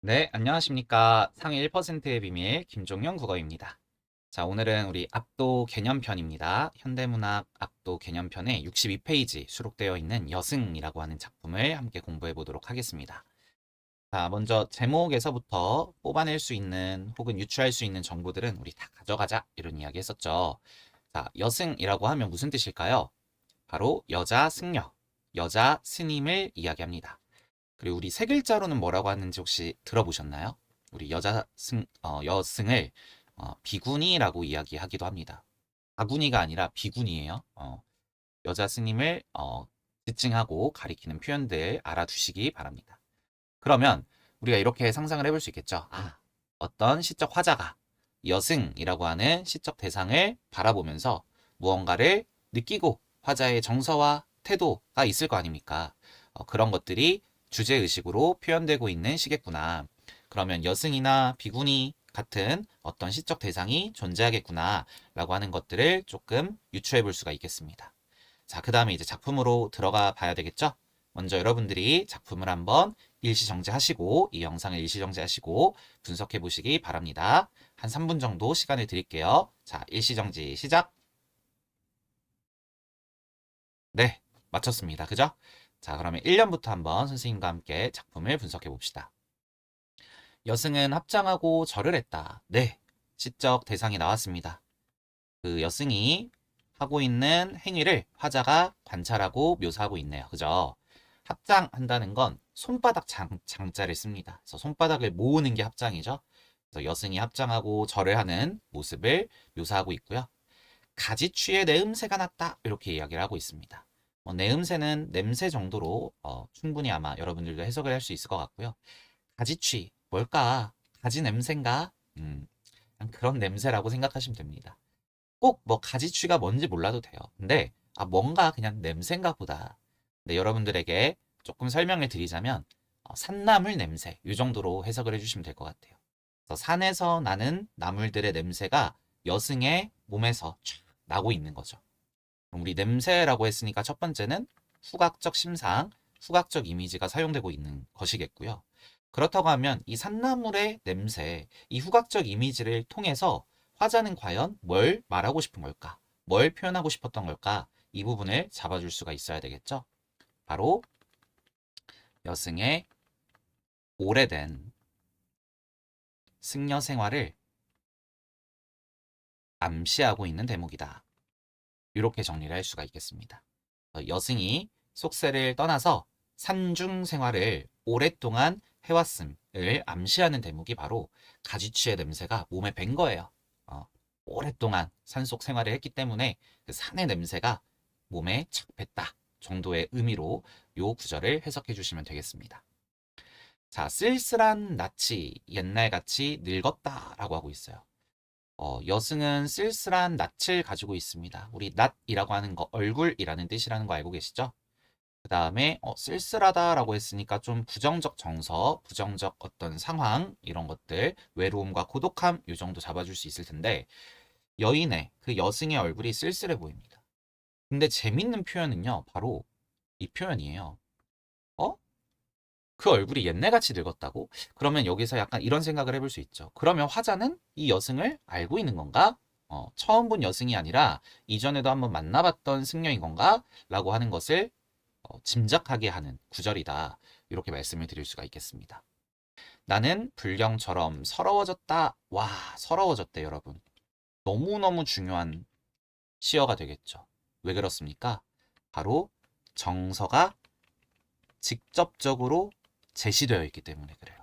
네, 안녕하십니까. 상위 1%의 비밀 김종영 국어입니다. 자, 오늘은 우리 압도 개념편입니다. 현대문학 압도 개념편에 62페이지 수록되어 있는 여승이라고 하는 작품을 함께 공부해 보도록 하겠습니다. 자, 먼저 제목에서부터 뽑아낼 수 있는 혹은 유추할 수 있는 정보들은 우리 다 가져가자 이런 이야기 했었죠. 자, 여승이라고 하면 무슨 뜻일까요? 바로 여자 승려, 여자 스님을 이야기합니다. 그리고 우리 세 글자로는 뭐라고 하는지 혹시 들어보셨나요? 우리 여승을 비구니라고 이야기하기도 합니다. 아구니가 아니라 비구니예요. 여자 스님을 지칭하고 가리키는 표현들 알아두시기 바랍니다. 그러면 우리가 이렇게 상상을 해볼 수 있겠죠. 어떤 시적 화자가 여승이라고 하는 시적 대상을 바라보면서 무언가를 느끼고 화자의 정서와 태도가 있을 거 아닙니까? 그런 것들이 주제의식으로 표현되고 있는 시겠구나. 그러면 여승이나 비구니 같은 어떤 시적 대상이 존재하겠구나 라고 하는 것들을 조금 유추해 볼 수가 있겠습니다. 자, 그 다음에 이제 작품으로 들어가 봐야 되겠죠? 먼저 여러분들이 작품을 한번 일시정지하시고 이 영상을 일시정지하시고 분석해 보시기 바랍니다. 한 3분 정도 시간을 드릴게요. 자, 일시정지 시작. 네, 마쳤습니다. 그죠? 자, 그러면 1년부터 한번 선생님과 함께 작품을 분석해 봅시다. 여승은 합장하고 절을 했다. 네, 시적 대상이 나왔습니다. 그 여승이 하고 있는 행위를 화자가 관찰하고 묘사하고 있네요. 그죠? 합장한다는 건 손바닥 장자를 씁니다. 그래서 손바닥을 모으는 게 합장이죠. 그래서 여승이 합장하고 절을 하는 모습을 묘사하고 있고요. 가지취에 내음새가 났다. 이렇게 이야기를 하고 있습니다. 내음새는 냄새 정도로 충분히 아마 여러분들도 해석을 할 수 있을 것 같고요. 가지취, 뭘까? 가지 냄새인가? 그냥 그런 냄새라고 생각하시면 됩니다. 꼭 뭐 가지취가 뭔지 몰라도 돼요. 근데 뭔가 그냥 냄새인가 보다. 근데 여러분들에게 조금 설명을 드리자면 산나물 냄새 이 정도로 해석을 해주시면 될 것 같아요. 그래서 산에서 나는 나물들의 냄새가 여승의 몸에서 쫙 나고 있는 거죠. 그럼 우리 냄새라고 했으니까 첫 번째는 후각적 심상, 후각적 이미지가 사용되고 있는 것이겠고요. 그렇다고 하면 이 산나물의 냄새, 이 후각적 이미지를 통해서 화자는 과연 뭘 말하고 싶은 걸까? 뭘 표현하고 싶었던 걸까? 이 부분을 잡아줄 수가 있어야 되겠죠? 바로 여승의 오래된 승려 생활을 암시하고 있는 대목이다. 이렇게 정리를 할 수가 있겠습니다. 여승이 속세를 떠나서 산중 생활을 오랫동안 해왔음을 암시하는 대목이 바로 가지취의 냄새가 몸에 밴 거예요. 어, 오랫동안 산속 생활을 했기 때문에 그 산의 냄새가 몸에 착 뱄다 정도의 의미로 요 구절을 해석해 주시면 되겠습니다. 자, 쓸쓸한 낯이 옛날같이 늙었다라고 하고 있어요. 여승은 쓸쓸한 낯을 가지고 있습니다. 우리 낯이라고 하는 거 얼굴이라는 뜻이라는 거 알고 계시죠? 그 다음에 쓸쓸하다라고 했으니까 좀 부정적 정서, 부정적 어떤 상황 이런 것들, 외로움과 고독함 이 정도 잡아줄 수 있을 텐데 여인의 그 여승의 얼굴이 쓸쓸해 보입니다. 근데 재밌는 표현은요, 바로 이 표현이에요. 어? 그 얼굴이 옛날같이 늙었다고? 그러면 여기서 약간 이런 생각을 해볼 수 있죠. 그러면 화자는 이 여승을 알고 있는 건가? 처음 본 여승이 아니라 이전에도 한번 만나봤던 승려인 건가? 라고 하는 것을 짐작하게 하는 구절이다. 이렇게 말씀을 드릴 수가 있겠습니다. 나는 불경처럼 서러워졌다. 와, 서러워졌대, 여러분. 너무너무 중요한 시어가 되겠죠. 왜 그렇습니까? 바로 정서가 직접적으로 제시되어 있기 때문에 그래요.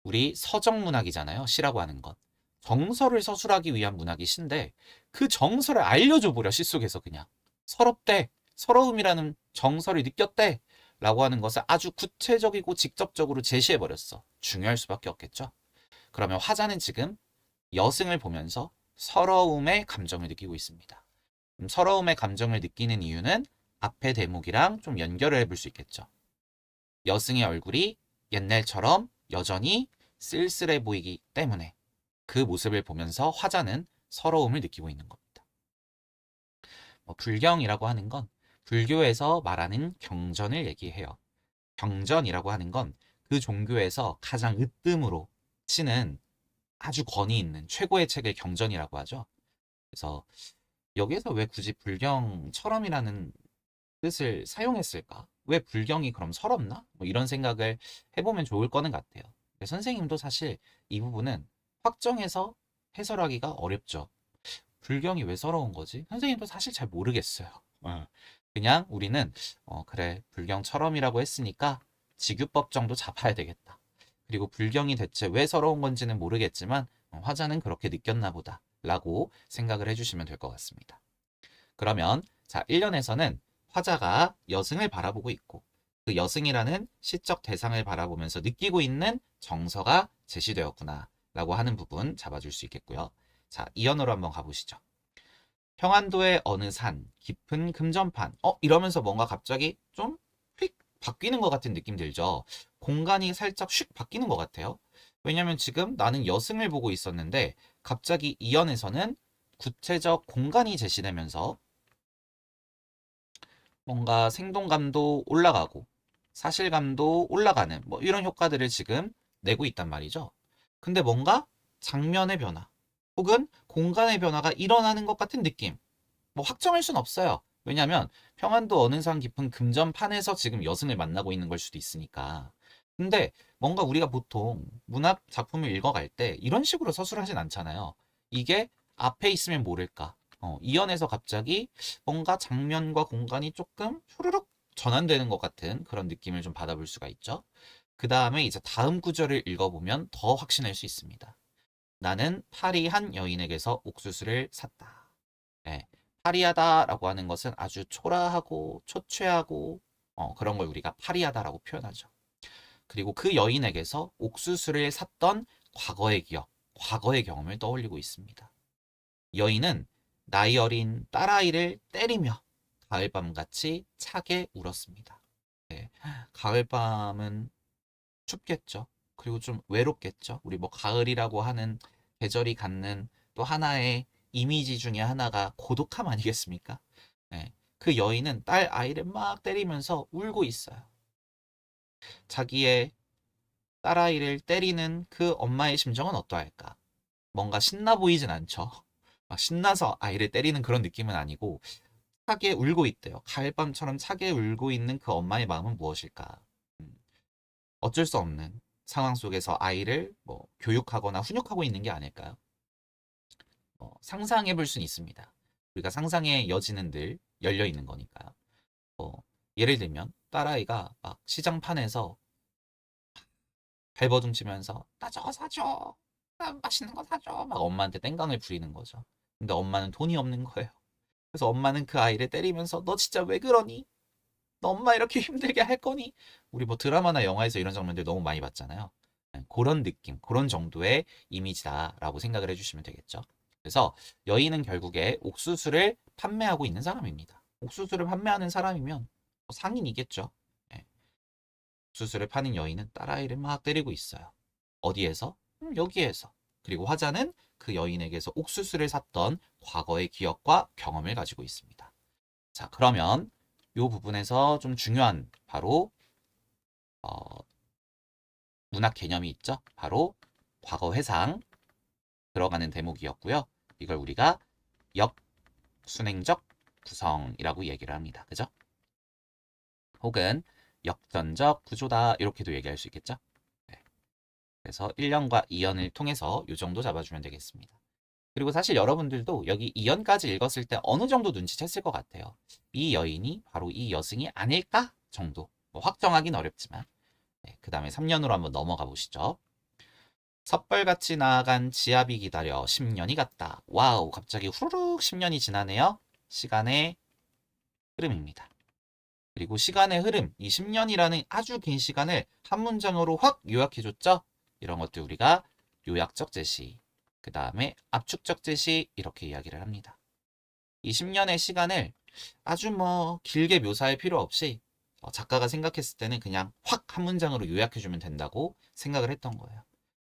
우리 서정문학이잖아요. 시라고 하는 것. 정서를 서술하기 위한 문학이 시인데 그 정서를 알려줘 버려. 시 속에서 그냥. 서럽대. 서러움이라는 정서를 느꼈대. 라고 하는 것을 아주 구체적이고 직접적으로 제시해 버렸어. 중요할 수밖에 없겠죠. 그러면 화자는 지금 여승을 보면서 서러움의 감정을 느끼고 있습니다. 서러움의 감정을 느끼는 이유는 앞의 대목이랑 좀 연결을 해볼 수 있겠죠. 여승의 얼굴이 옛날처럼 여전히 쓸쓸해 보이기 때문에 그 모습을 보면서 화자는 서러움을 느끼고 있는 겁니다. 불경이라고 하는 건 불교에서 말하는 경전을 얘기해요. 경전이라고 하는 건 그 종교에서 가장 으뜸으로 치는 아주 권위 있는 최고의 책을 경전이라고 하죠. 그래서 여기에서 왜 굳이 불경처럼이라는 뜻을 사용했을까? 왜 불경이 그럼 서럽나? 뭐 이런 생각을 해보면 좋을 거는 같아요. 선생님도 사실 이 부분은 확정해서 해설하기가 어렵죠. 불경이 왜 서러운 거지? 선생님도 사실 잘 모르겠어요. 그냥 우리는 그래 불경처럼이라고 했으니까 직유법 정도 잡아야 되겠다. 그리고 불경이 대체 왜 서러운 건지는 모르겠지만 화자는 그렇게 느꼈나 보다 라고 생각을 해주시면 될 것 같습니다. 그러면 자 1년에서는 화자가 여승을 바라보고 있고 그 여승이라는 시적 대상을 바라보면서 느끼고 있는 정서가 제시되었구나 라고 하는 부분 잡아줄 수 있겠고요. 자 2연으로 한번 가보시죠. 평안도의 어느 산 깊은 금전판 이러면서 뭔가 갑자기 좀 휙 바뀌는 것 같은 느낌 들죠. 공간이 살짝 휙 바뀌는 것 같아요. 왜냐면 지금 나는 여승을 보고 있었는데 갑자기 2연에서는 구체적 공간이 제시되면서 뭔가 생동감도 올라가고 사실감도 올라가는 뭐 이런 효과들을 지금 내고 있단 말이죠. 근데 뭔가 장면의 변화 혹은 공간의 변화가 일어나는 것 같은 느낌. 뭐 확정할 순 없어요. 왜냐하면 평안도 어느 산 깊은 금전판에서 지금 여승을 만나고 있는 걸 수도 있으니까. 근데 뭔가 우리가 보통 문학 작품을 읽어갈 때 이런 식으로 서술하진 않잖아요. 이게 앞에 있으면 모를까. 이연에서 갑자기 뭔가 장면과 공간이 조금 후루룩 전환되는 것 같은 그런 느낌을 좀 받아볼 수가 있죠. 그 다음에 이제 다음 구절을 읽어보면 더 확신할 수 있습니다. 나는 파리한 여인에게서 옥수수를 샀다. 네, 파리하다라고 하는 것은 아주 초라하고 초췌하고 그런 걸 우리가 파리하다라고 표현하죠. 그리고 그 여인에게서 옥수수를 샀던 과거의 기억, 과거의 경험을 떠올리고 있습니다. 여인은 나이 어린 딸아이를 때리며 가을밤같이 차게 울었습니다. 네, 가을밤은 춥겠죠. 그리고 좀 외롭겠죠. 우리 뭐 가을이라고 하는 계절이 갖는 또 하나의 이미지 중에 하나가 고독함 아니겠습니까? 네, 그 여인은 딸 아이를 막 때리면서 울고 있어요. 자기의 딸아이를 때리는 그 엄마의 심정은 어떠할까? 뭔가 신나 보이진 않죠. 막 신나서 아이를 때리는 그런 느낌은 아니고 차게 울고 있대요. 가을밤처럼 차게 울고 있는 그 엄마의 마음은 무엇일까? 음, 어쩔 수 없는 상황 속에서 아이를 뭐 교육하거나 훈육하고 있는 게 아닐까요? 상상해 볼 수는 있습니다. 우리가 상상의 여지는 늘 열려 있는 거니까요. 예를 들면 딸아이가 막 시장판에서 발버둥치면서 나 저거 사줘, 나 맛있는 거 사줘 막 엄마한테 땡깡을 부리는 거죠. 근데 엄마는 돈이 없는 거예요. 그래서 엄마는 그 아이를 때리면서 너 진짜 왜 그러니? 너 엄마 이렇게 힘들게 할 거니? 우리 뭐 드라마나 영화에서 이런 장면들 너무 많이 봤잖아요. 그런 느낌, 그런 정도의 이미지다라고 생각을 해주시면 되겠죠. 그래서 여인은 결국에 옥수수를 판매하고 있는 사람입니다. 옥수수를 판매하는 사람이면 상인이겠죠. 네. 옥수수를 파는 여인은 딸아이를 막 때리고 있어요. 어디에서? 여기에서. 그리고 화자는 그 여인에게서 옥수수를 샀던 과거의 기억과 경험을 가지고 있습니다. 자, 그러면 이 부분에서 좀 중요한 바로 어, 문학 개념이 있죠. 바로 과거 회상 들어가는 대목이었고요. 이걸 우리가 역순행적 구성이라고 얘기를 합니다. 그죠? 혹은 역전적 구조다 이렇게도 얘기할 수 있겠죠? 네. 그래서 1년과 2연을 통해서 이 정도 잡아주면 되겠습니다. 그리고 사실 여러분들도 여기 2연까지 읽었을 때 어느 정도 눈치챘을 것 같아요. 이 여인이 바로 이 여승이 아닐까 정도. 뭐 확정하긴 어렵지만. 네, 그 다음에 3년으로 한번 넘어가 보시죠. 섣벌같이 나아간 지압이 기다려 10년이 갔다. 와우, 갑자기 후루룩 10년이 지나네요. 시간의 흐름입니다. 그리고 시간의 흐름, 이 10년이라는 아주 긴 시간을 한 문장으로 확 요약해줬죠? 이런 것들 우리가 요약적 제시, 그 다음에 압축적 제시 이렇게 이야기를 합니다. 이 10년의 시간을 아주 뭐 길게 묘사할 필요 없이 작가가 생각했을 때는 그냥 확 한 문장으로 요약해주면 된다고 생각을 했던 거예요.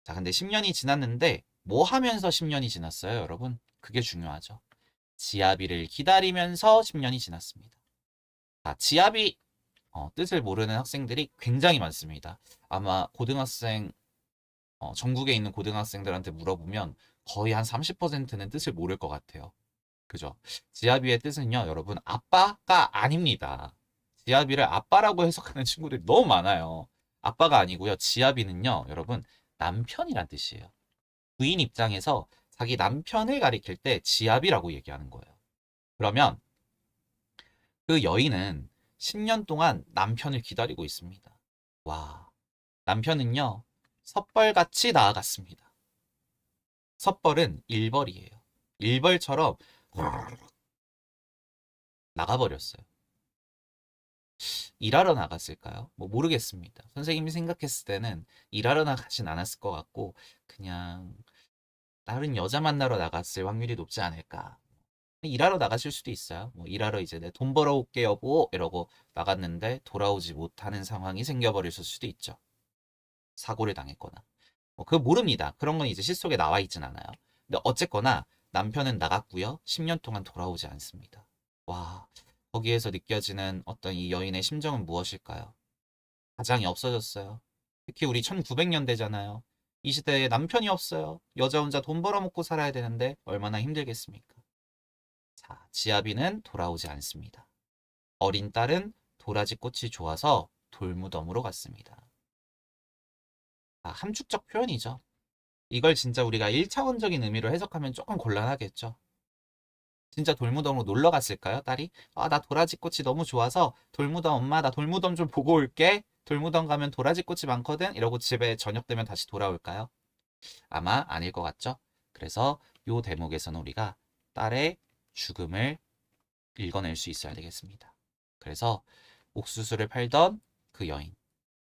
자, 근데 10년이 지났는데 뭐 하면서 10년이 지났어요, 여러분? 그게 중요하죠. 지아비를 기다리면서 10년이 지났습니다. 자, 지아비 뜻을 모르는 학생들이 굉장히 많습니다. 아마 고등학생, 전국에 있는 고등학생들한테 물어보면 거의 한 30%는 뜻을 모를 것 같아요. 그죠? 지아비의 뜻은요, 여러분, 아빠가 아닙니다. 지아비를 아빠라고 해석하는 친구들이 너무 많아요. 아빠가 아니고요. 지아비는요, 여러분, 남편이란 뜻이에요. 부인 입장에서 자기 남편을 가리킬 때 지아비라고 얘기하는 거예요. 그러면 그 여인은 10년 동안 남편을 기다리고 있습니다. 와, 남편은요, 섭벌같이 나아갔습니다. 섭벌은 일벌이에요. 일벌처럼 나가버렸어요. 일하러 나갔을까요? 뭐 모르겠습니다. 선생님이 생각했을 때는 일하러 나가진 않았을 것 같고 그냥 다른 여자 만나러 나갔을 확률이 높지 않을까. 일하러 나가실 수도 있어요. 뭐 일하러 이제 내 돈 벌어올게 여보 이러고 나갔는데 돌아오지 못하는 상황이 생겨버렸을 수도 있죠. 사고를 당했거나. 뭐 그거 모릅니다. 그런 건 이제 실속에 나와 있진 않아요. 근데 어쨌거나 남편은 나갔고요. 10년 동안 돌아오지 않습니다. 와, 거기에서 느껴지는 어떤 이 여인의 심정은 무엇일까요? 가장이 없어졌어요. 특히 우리 1900년대잖아요. 이 시대에 남편이 없어요. 여자 혼자 돈 벌어먹고 살아야 되는데 얼마나 힘들겠습니까? 자, 지아비는 돌아오지 않습니다. 어린 딸은 도라지 꽃이 좋아서 돌무덤으로 갔습니다. 함축적 표현이죠. 이걸 진짜 우리가 1차원적인 의미로 해석하면 조금 곤란하겠죠. 진짜 돌무덤으로 놀러 갔을까요, 딸이? 아, 나 도라지꽃이 너무 좋아서 돌무덤 엄마 나 돌무덤 좀 보고 올게. 돌무덤 가면 도라지꽃이 많거든. 이러고 집에 저녁 되면 다시 돌아올까요? 아마 아닐 것 같죠? 그래서 요 대목에서는 우리가 딸의 죽음을 읽어낼 수 있어야 되겠습니다. 그래서 옥수수를 팔던 그 여인,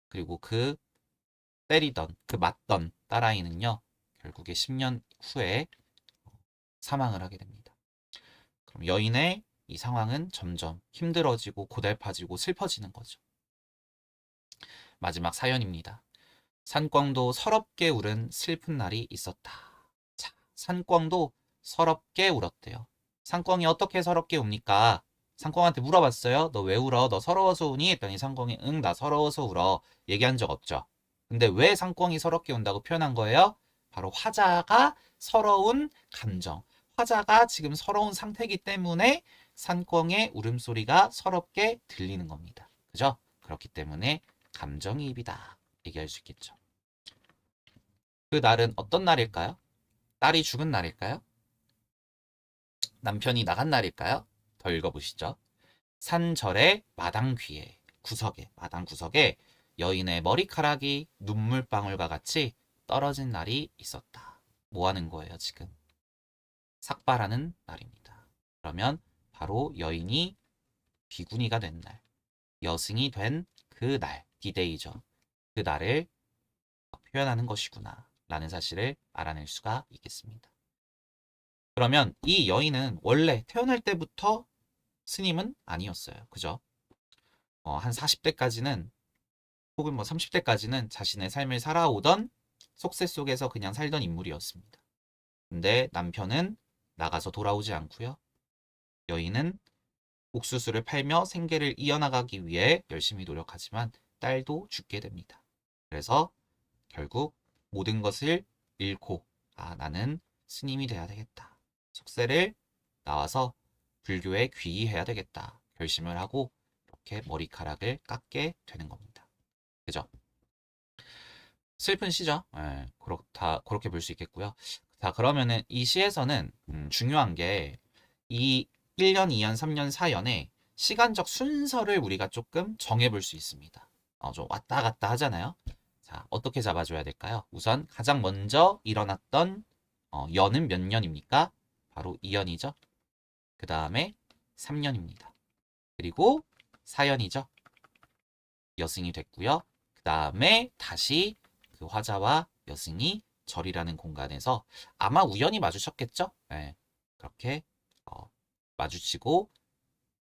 그리고 그 때리던, 그 맞던 딸아이는요, 결국에 10년 후에 사망을 하게 됩니다. 그럼 여인의 이 상황은 점점 힘들어지고 고달파지고 슬퍼지는 거죠. 마지막 사연입니다. 산꿩도 서럽게 울은 슬픈 날이 있었다. 자, 산꿩도 서럽게 울었대요. 산꿩이 어떻게 서럽게 웁니까? 산꿩한테 물어봤어요. 너 왜 울어? 너 서러워서 우니? 했더니 산꿩이 응, 나 서러워서 울어. 얘기한 적 없죠. 근데 왜 산꿩이 서럽게 운다고 표현한 거예요? 바로 화자가 서러운 감정. 화자가 지금 서러운 상태이기 때문에 산꿩의 울음소리가 서럽게 들리는 겁니다. 그죠? 그렇기 때문에 감정이입이다. 얘기할 수 있겠죠. 그 날은 어떤 날일까요? 딸이 죽은 날일까요? 남편이 나간 날일까요? 더 읽어보시죠. 산절의 마당 귀에 구석에 마당 구석에 여인의 머리카락이 눈물방울과 같이 떨어진 날이 있었다. 뭐 하는 거예요, 지금? 삭발하는 날입니다. 그러면 바로 여인이 비구니가 된 날, 여승이 된 그 날, 디데이죠. 그 날을 표현하는 것이구나 라는 사실을 알아낼 수가 있겠습니다. 그러면 이 여인은 원래 태어날 때부터 스님은 아니었어요. 그죠? 한 40대까지는 혹은 뭐 30대까지는 자신의 삶을 살아오던 속세 속에서 그냥 살던 인물이었습니다. 근데 남편은 나가서 돌아오지 않고요. 여인은 옥수수를 팔며 생계를 이어나가기 위해 열심히 노력하지만 딸도 죽게 됩니다. 그래서 결국 모든 것을 잃고 나는 스님이 돼야 되겠다. 속세를 나와서 불교에 귀의해야 되겠다. 결심을 하고 이렇게 머리카락을 깎게 되는 겁니다. 그죠? 슬픈 시죠? 예, 그렇게 볼 수 있겠고요. 자, 그러면은 이 시에서는 중요한 게 이 1년, 2년, 3년, 4년의 시간적 순서를 우리가 조금 정해볼 수 있습니다. 좀 왔다 갔다 하잖아요. 자, 어떻게 잡아줘야 될까요? 우선 가장 먼저 일어났던 연은 몇 년입니까? 바로 2년이죠. 그 다음에 3년입니다. 그리고 4년이죠. 여승이 됐고요. 그 다음에 다시 그 화자와 여승이 절이라는 공간에서 아마 우연히 마주쳤겠죠? 네, 그렇게 마주치고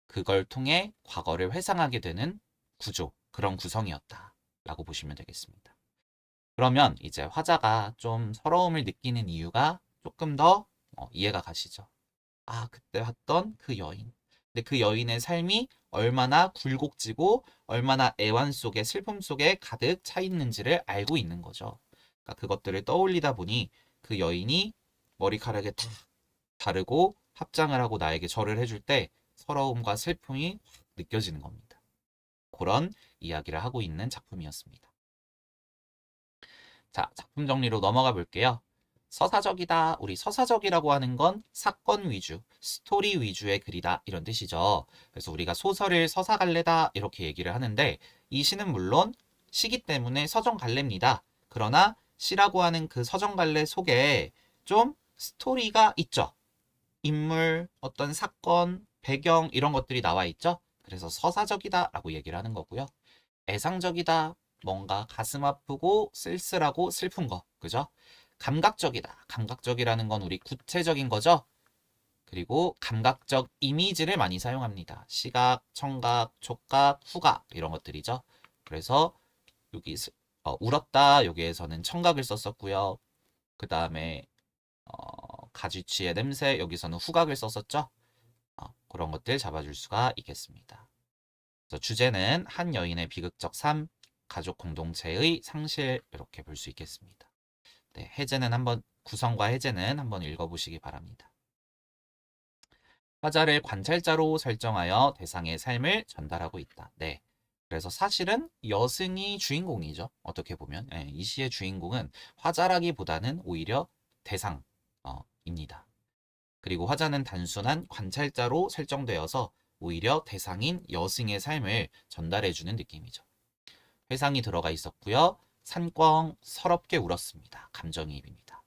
그걸 통해 과거를 회상하게 되는 구조, 그런 구성이었다 라고 보시면 되겠습니다. 그러면 이제 화자가 좀 서러움을 느끼는 이유가 조금 더 이해가 가시죠. 그때 봤던 그 여인. 근데 그 여인의 삶이 얼마나 굴곡지고 얼마나 애환 속에 슬픔 속에 가득 차 있는지를 알고 있는 거죠. 그러니까 그것들을 떠올리다 보니 그 여인이 머리카락에 탁 바르고 합장을 하고 나에게 절을 해줄 때 서러움과 슬픔이 확 느껴지는 겁니다. 그런 이야기를 하고 있는 작품이었습니다. 자, 작품 정리로 넘어가 볼게요. 서사적이다. 우리 서사적이라고 하는 건 사건 위주, 스토리 위주의 글이다. 이런 뜻이죠. 그래서 우리가 소설을 서사갈래다. 이렇게 얘기를 하는데 이 시는 물론 시기 때문에 서정갈래입니다. 그러나 시라고 하는 그 서정갈래 속에 좀 스토리가 있죠. 인물, 어떤 사건, 배경 이런 것들이 나와 있죠. 그래서 서사적이다 라고 얘기를 하는 거고요. 애상적이다. 뭔가 가슴 아프고 쓸쓸하고 슬픈 거. 그죠? 감각적이다. 감각적이라는 건 우리 구체적인 거죠. 그리고 감각적 이미지를 많이 사용합니다. 시각, 청각, 촉각, 후각 이런 것들이죠. 그래서 여기 울었다 여기에서는 청각을 썼었고요. 그 다음에 가지치의 냄새 여기서는 후각을 썼었죠. 그런 것들 잡아줄 수가 있겠습니다. 그래서 주제는 한 여인의 비극적 삶, 가족 공동체의 상실 이렇게 볼 수 있겠습니다. 네, 해제는 한번 구성과 해제는 한번 읽어보시기 바랍니다. 화자를 관찰자로 설정하여 대상의 삶을 전달하고 있다. 네. 그래서 사실은 여승이 주인공이죠. 어떻게 보면 네, 이 시의 주인공은 화자라기보다는 오히려 대상입니다. 그리고 화자는 단순한 관찰자로 설정되어서 오히려 대상인 여승의 삶을 전달해주는 느낌이죠. 회상이 들어가 있었고요. 산꿩 서럽게 울었습니다. 감정이입입니다.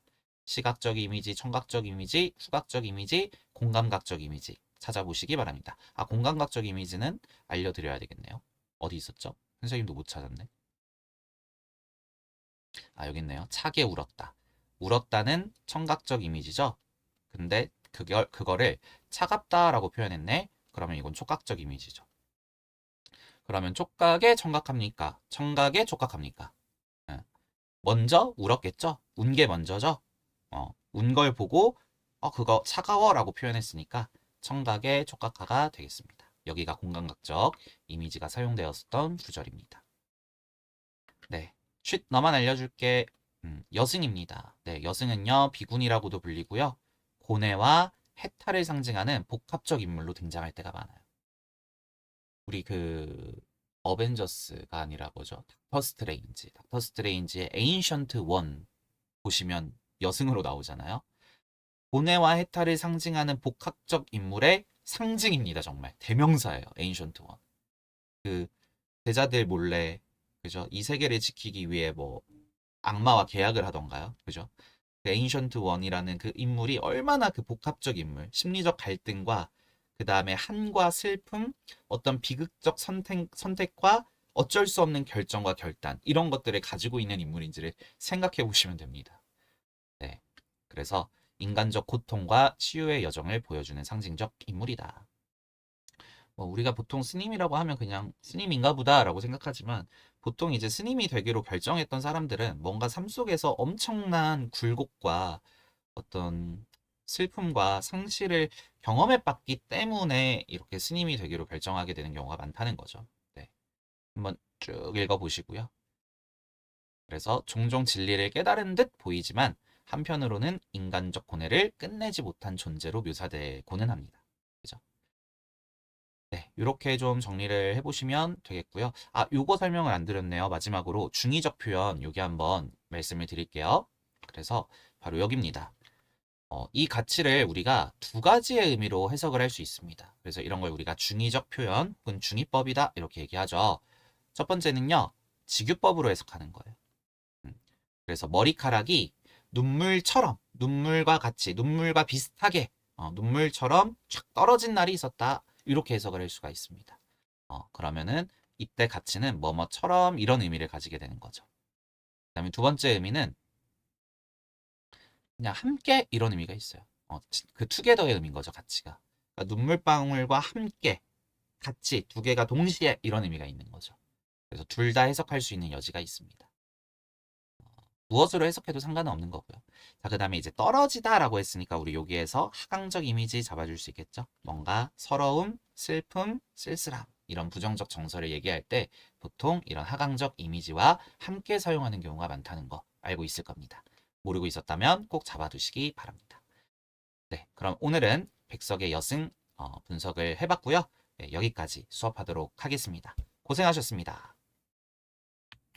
시각적 이미지, 청각적 이미지, 후각적 이미지, 공감각적 이미지 찾아보시기 바랍니다. 공감각적 이미지는 알려드려야 되겠네요. 어디 있었죠? 선생님도 못 찾았네. 여기 있네요. 차게 울었다. 울었다는 청각적 이미지죠. 근데 그거를 차갑다라고 표현했네. 그러면 이건 촉각적 이미지죠. 그러면 촉각에 청각합니까? 청각에 촉각합니까? 예. 먼저 울었겠죠? 운 게 먼저죠? 운 걸 보고 그거 차가워라고 표현했으니까 청각에 촉각화가 되겠습니다. 여기가 공감각적 이미지가 사용되었던 구절입니다. 네, 쉿 너만 알려줄게. 여승입니다. 네, 여승은요 비군이라고도 불리고요. 고뇌와 해탈을 상징하는 복합적 인물로 등장할 때가 많아요. 우리 그 어벤져스가 아니라 뭐죠? 닥터 스트레인지의 에인션트 원 보시면 여승으로 나오잖아요. 고뇌와 해탈을 상징하는 복합적 인물의 상징입니다. 정말 대명사예요. 에인션트 원. 그 제자들 몰래 그죠? 이 세계를 지키기 위해 뭐 악마와 계약을 하던가요? 그죠? 그 에인션트 원이라는 그 인물이 얼마나 그 복합적 인물, 심리적 갈등과 그 다음에 한과 슬픔, 어떤 비극적 선택과 어쩔 수 없는 결정과 결단 이런 것들을 가지고 있는 인물인지를 생각해 보시면 됩니다. 네, 그래서 인간적 고통과 치유의 여정을 보여주는 상징적 인물이다. 뭐 우리가 보통 스님이라고 하면 그냥 스님인가 보다라고 생각하지만 보통 이제 스님이 되기로 결정했던 사람들은 뭔가 삶 속에서 엄청난 굴곡과 어떤 슬픔과 상실을 경험해 봤기 때문에 이렇게 스님이 되기로 결정하게 되는 경우가 많다는 거죠. 네. 한번 쭉 읽어보시고요. 그래서 종종 진리를 깨달은 듯 보이지만 한편으로는 인간적 고뇌를 끝내지 못한 존재로 묘사되고는 합니다. 그죠? 네, 이렇게 좀 정리를 해보시면 되겠고요. 요거 설명을 안 드렸네요. 마지막으로 중의적 표현 여기 한번 말씀을 드릴게요. 그래서 바로 여기입니다. 이 가치를 우리가 두 가지의 의미로 해석을 할 수 있습니다. 그래서 이런 걸 우리가 중의적 표현 혹은 중의법이다 이렇게 얘기하죠. 첫 번째는요. 직유법으로 해석하는 거예요. 그래서 머리카락이 눈물처럼 눈물과 같이 눈물과 비슷하게 눈물처럼 쫙 떨어진 날이 있었다. 이렇게 해석을 할 수가 있습니다. 그러면은 이때 가치는 뭐뭐처럼 이런 의미를 가지게 되는 거죠. 그 다음에 두 번째 의미는 그냥 함께 이런 의미가 있어요. 그 투게더의 의미인 거죠, 가치가. 그러니까 눈물방울과 함께, 같이 두 개가 동시에 이런 의미가 있는 거죠. 그래서 둘 다 해석할 수 있는 여지가 있습니다. 무엇으로 해석해도 상관은 없는 거고요. 자, 그 다음에 이제 떨어지다라고 했으니까 우리 여기에서 하강적 이미지 잡아줄 수 있겠죠? 뭔가 서러움, 슬픔, 쓸쓸함 이런 부정적 정서를 얘기할 때 보통 이런 하강적 이미지와 함께 사용하는 경우가 많다는 거 알고 있을 겁니다. 모르고 있었다면 꼭 잡아두시기 바랍니다. 네, 그럼 오늘은 백석의 여승 분석을 해봤고요. 네, 여기까지 수업하도록 하겠습니다. 고생하셨습니다.